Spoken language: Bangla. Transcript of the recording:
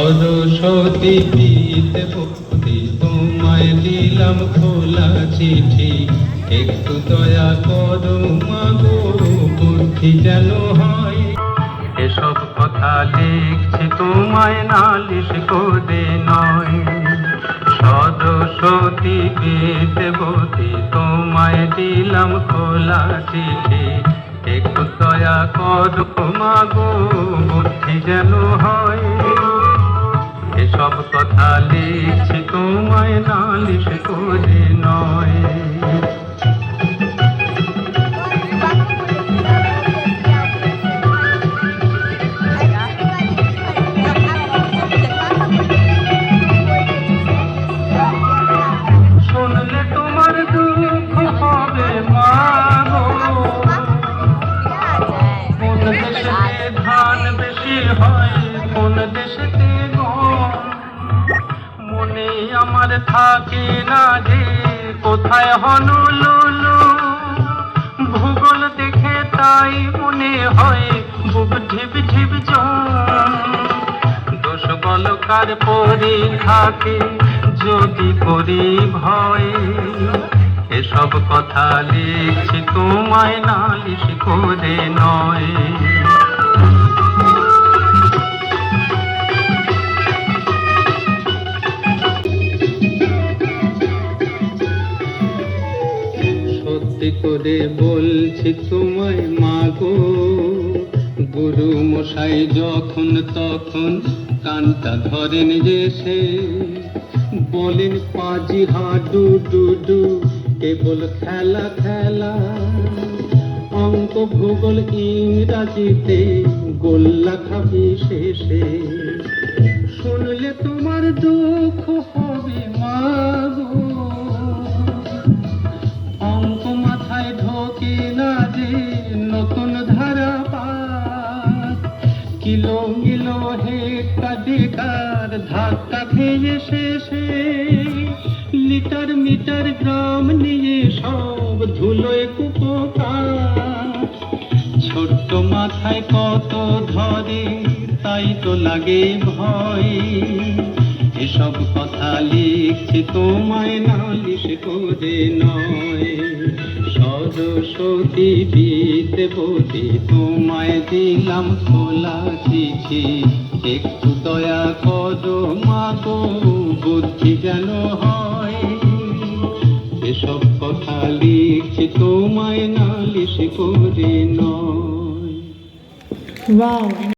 সরস্বতী বিদ্যাপতি তোমায় দিলাম খোলা চিঠি, একটু দয়া করো মাগো বুদ্ধি যেন হয়। এসব কথা লিখছি তোমায় নালিশ করে নয়। সরস্বতী বিদ্যাপতি তোমায় দিলাম খোলা চিঠি, একটু দয়া করো মাগো বুদ্ধি যেন হয়। এসব কথা লিখছি তোমায় নালিশ করে নয়। শুনলে তোমার দুঃখ হবে মাগো, কোন দেশেতে ধান বেশি হয় কোন দেশেতে গম, মনে আমার থাকে না যে কোথায় হনুলুলু। ভূগোল দেখে তাই মনে হয় বুক ঝিপ ঝিপ জম। দোষ বলকার পরীক্ষাকে যদি করি ভয়, এসব কথা লিখছি তোমায় নালিশ করে নয়। সত্যি করে বলছি তোমায় মাগো, গুরু মশাই যখন তখন কানটা ধরেন যে সে, বলেন পাজি হাডু ডুডু কেবল খেলা খেলা, অঙ্ক ভূগোল ইংরাজিতে গোল্লা খাবি শেষে। শুনলে তোমার দুঃখ হবে মাগো, অঙ্ক মাথায় ঢোকে না যে নতুন ধারা পাত, কিলো মিলো হেক্কা ডেকার ধাক্কা খেয়ে শেষে, লিটার মিটার গ্রাম নিয়ে সব ধুলোয় কুপোকার। ছোট্ট মাথায় কত ধরে তাই তো লাগে ভয়, এসব কথা লিখছি তোমায় নালিশ করে নয়। সরস্বতী বিদ্যাপতি তোমায় দিলাম খোলা চিঠি, একটু দয়া করো মাগো বুদ্ধি যেন হয়। এসব কথা লিখছি তোমায় নালিশ করে নয়। ওয়াও।